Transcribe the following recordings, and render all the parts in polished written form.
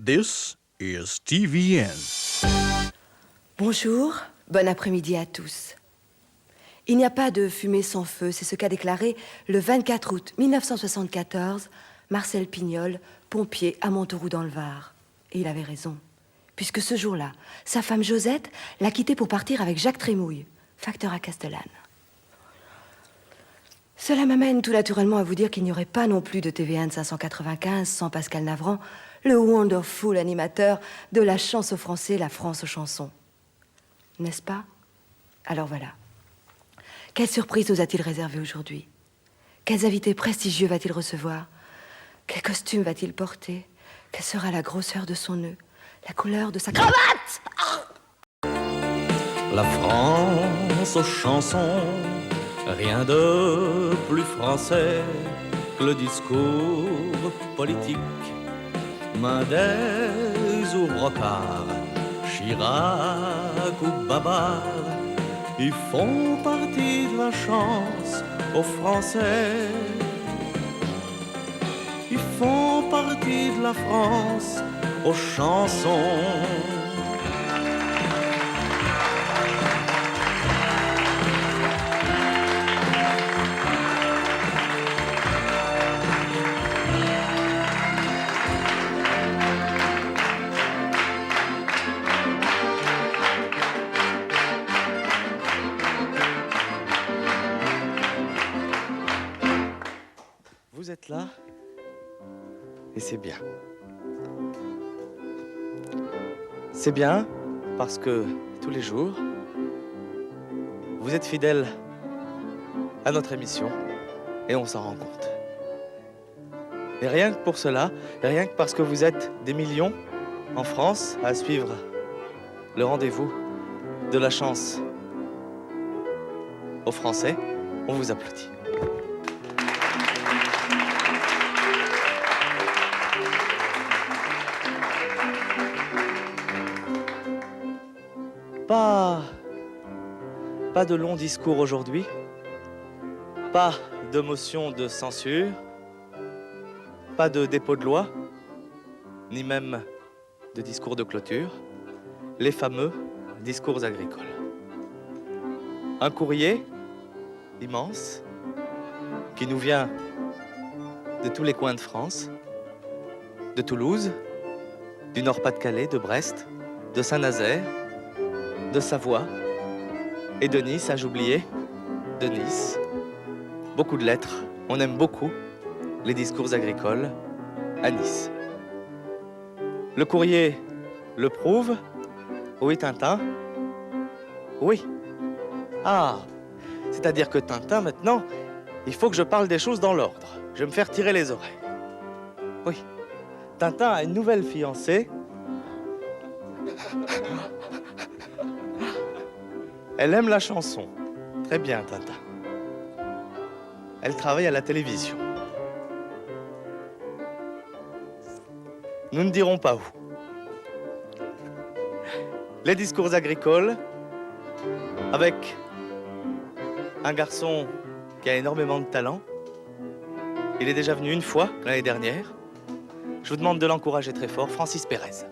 This is TVN. Bonjour, bon après-midi à tous. Il n'y a pas de fumée sans feu, c'est ce qu'a déclaré le 24 août 1974 Marcel Pignol, pompier à Montauroux dans le Var. Et il avait raison, puisque ce jour-là, sa femme Josette l'a quitté pour partir avec Jacques Trémouille, facteur à Castellane. Cela m'amène tout naturellement à vous dire qu'il n'y aurait pas non plus de TVN 595 sans Pascal Navran, le wonderful animateur de la chance aux Français, la France aux chansons. N'est-ce pas? Alors voilà. Quelle surprise nous a-t-il réservé aujourd'hui? Quels invités prestigieux va-t-il recevoir? Quel costume va-t-il porter? Quelle sera la grosseur de son nœud? La couleur de sa cravate? La France aux chansons, rien de plus français que le discours politique. Mendès ou Brocard, Chirac ou Babar, ils font partie de la chance aux Français. Ils font partie de la France aux chansons. Vous êtes là et c'est bien. C'est bien parce que tous les jours, vous êtes fidèles à notre émission et on s'en rend compte. Et rien que pour cela, et rien que parce que vous êtes des millions en France à suivre le rendez-vous de la chance aux Français, on vous applaudit. Pas de longs discours aujourd'hui, pas de motion de censure, pas de dépôt de loi, ni même de discours de clôture, les fameux discours agricoles. Un courrier immense qui nous vient de tous les coins de France, de Toulouse, du Nord-Pas-de-Calais, de Brest, de Saint-Nazaire, de Savoie et de Nice, ai-je oublié, de Nice. Beaucoup de lettres, on aime beaucoup les discours agricoles à Nice. Le courrier le prouve. Oui, Tintin? Oui. Ah, c'est-à-dire que Tintin, maintenant, il faut que je parle des choses dans l'ordre. Je vais me faire tirer les oreilles. Oui. Tintin a une nouvelle fiancée. Elle aime la chanson. Très bien, Tintin. Elle travaille à la télévision. Nous ne dirons pas où. Les discours agricoles, avec un garçon qui a énormément de talent. Il est déjà venu une fois, l'année dernière. Je vous demande de l'encourager très fort, Francis Pérez.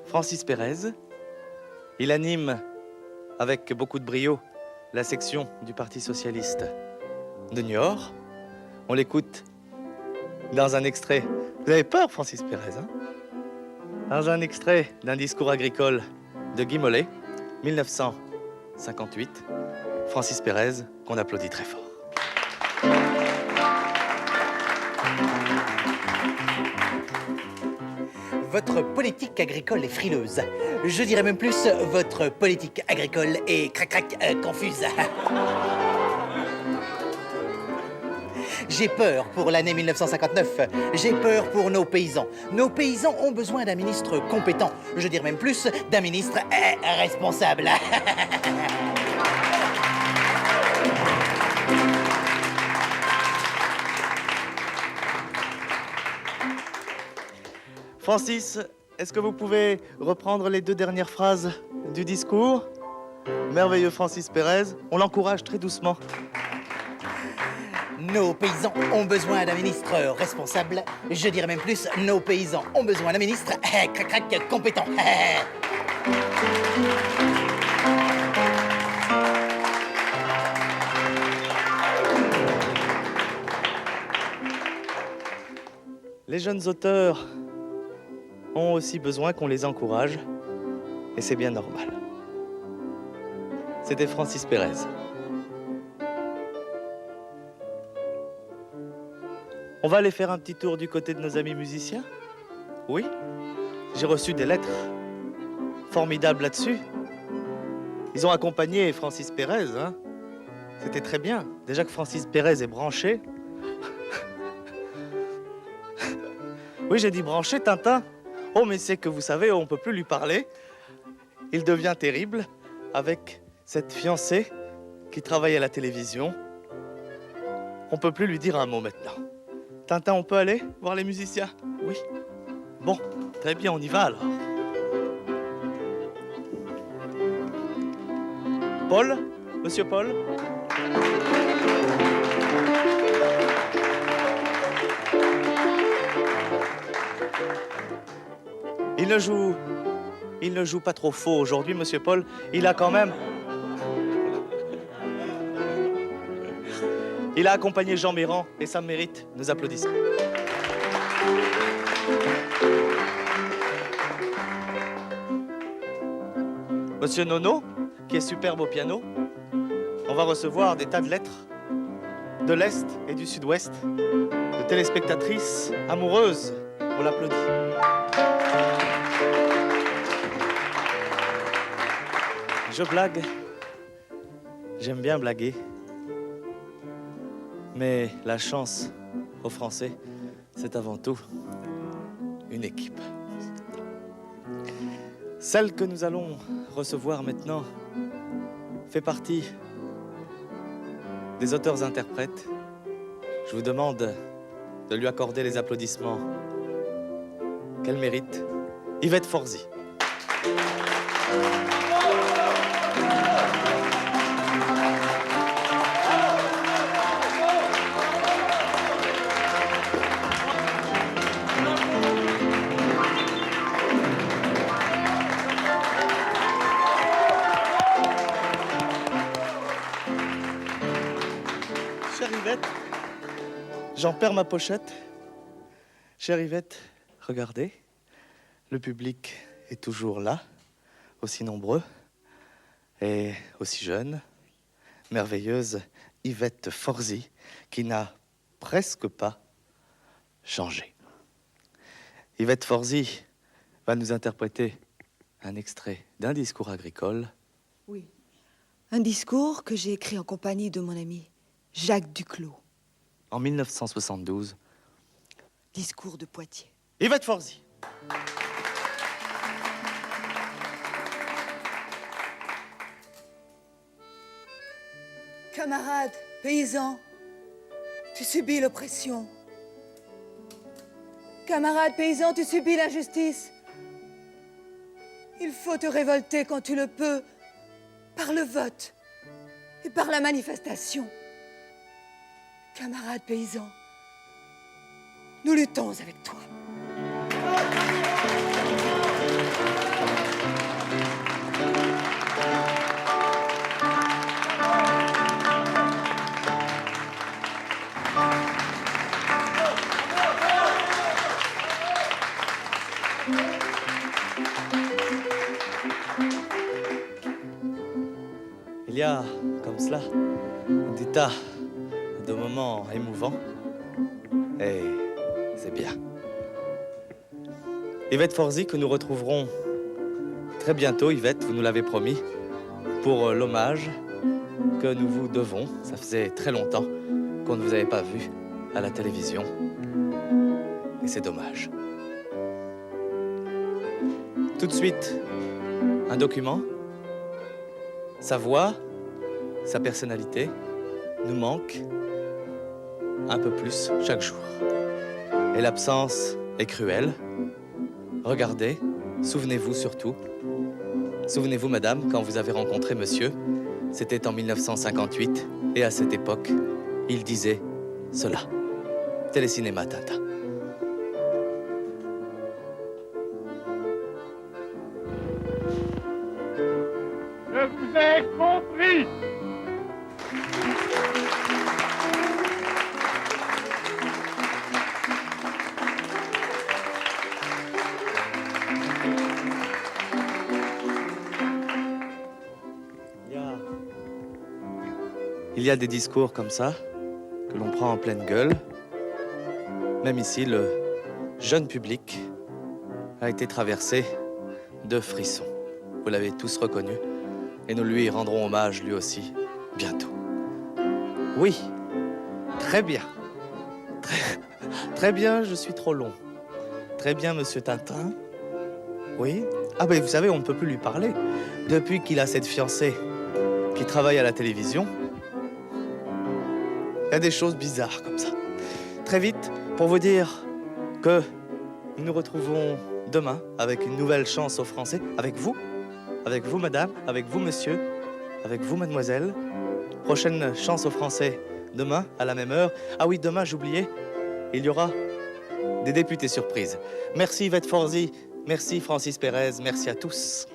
Francis Pérez, il anime avec beaucoup de brio la section du Parti socialiste de Niort. On l'écoute dans un extrait. Vous avez peur, Francis Pérez, hein? Dans un extrait d'un discours agricole de Guy Mollet, 1958. Francis Pérez, qu'on applaudit très fort. Votre politique agricole est frileuse. Je dirais même plus, votre politique agricole est confuse. J'ai peur pour l'année 1959. J'ai peur pour nos paysans. Nos paysans ont besoin d'un ministre compétent. Je dirais même plus, d'un ministre responsable. Francis est-ce que vous pouvez reprendre les 2 dernières phrases du discours? Merveilleux Francis Pérez, on l'encourage très doucement. Nos paysans ont besoin d'un ministre responsable. Je dirais même plus, nos paysans ont besoin d'un ministre compétent. Les jeunes auteurs ont aussi besoin qu'on les encourage, et c'est bien normal. C'était Francis Pérez. On va aller faire un petit tour du côté de nos amis musiciens? Oui, j'ai reçu des lettres formidables là-dessus. Ils ont accompagné Francis Pérez, hein. C'était très bien. Déjà que Francis Pérez est branché. Oui, j'ai dit branché, Tintin. Oh, mais c'est que vous savez, on ne peut plus lui parler. Il devient terrible avec cette fiancée qui travaille à la télévision. On ne peut plus lui dire un mot maintenant. Tintin, on peut aller voir les musiciens? Oui. Bon, très bien, on y va alors. Paul? Monsieur Paul? Il ne joue pas trop faux aujourd'hui, Monsieur Paul. Il a quand même... Il a accompagné Jean Méran et ça mérite nos applaudissements. Monsieur Nono, qui est superbe au piano, on va recevoir des tas de lettres de l'Est et du Sud-Ouest, de téléspectatrices amoureuses. On l'applaudit. Je blague. J'aime bien blaguer. Mais la chance aux Français, c'est avant tout une équipe. Celle que nous allons recevoir maintenant fait partie des auteurs-interprètes. Je vous demande de lui accorder les applaudissements qu'elle mérite. Yvette Forzy. Chère Yvette, j'en perds ma pochette. Chère Yvette, regardez, le public est toujours là, aussi nombreux et aussi jeune. Merveilleuse Yvette Forzy, qui n'a presque pas changé. Yvette Forzy va nous interpréter un extrait d'un discours agricole. Oui, un discours que j'ai écrit en compagnie de mon ami Jacques Duclos. En 1972. Discours de Poitiers. Yvette Forzy. Camarades, paysans, tu subis l'oppression. Camarades paysans, tu subis l'injustice. Il faut te révolter quand tu le peux, par le vote et par la manifestation. Camarades paysans, nous luttons avec toi. Il y a, comme cela, des tas de moments émouvants. Et c'est bien. Yvette Forzy, que nous retrouverons très bientôt, Yvette, vous nous l'avez promis, pour l'hommage que nous vous devons. Ça faisait très longtemps qu'on ne vous avait pas vu à la télévision. Et c'est dommage. Tout de suite, un document. Sa voix, sa personnalité nous manquent un peu plus chaque jour. Et l'absence est cruelle. Regardez, souvenez-vous surtout. Souvenez-vous, madame, quand vous avez rencontré monsieur, c'était en 1958, et à cette époque, il disait cela. Télécinéma Tintin. Je vous ai compris. Il y a des discours comme ça, que l'on prend en pleine gueule. Même ici, le jeune public a été traversé de frissons. Vous l'avez tous reconnu, et nous lui rendrons hommage lui aussi, bientôt. Oui, très bien. Très bien, je suis trop long. Très bien, monsieur Tintin. Oui. Ah ben, vous savez, on ne peut plus lui parler. Depuis qu'il a cette fiancée qui travaille à la télévision, il y a des choses bizarres comme ça. Très vite, pour vous dire que nous nous retrouvons demain avec une nouvelle chance aux Français, avec vous, madame, avec vous, monsieur, avec vous, mademoiselle. Prochaine chance aux Français demain, à la même heure. Ah oui, demain, j'oubliais, il y aura des députés surprises. Merci Yvette Forzy, merci Francis Pérez, merci à tous.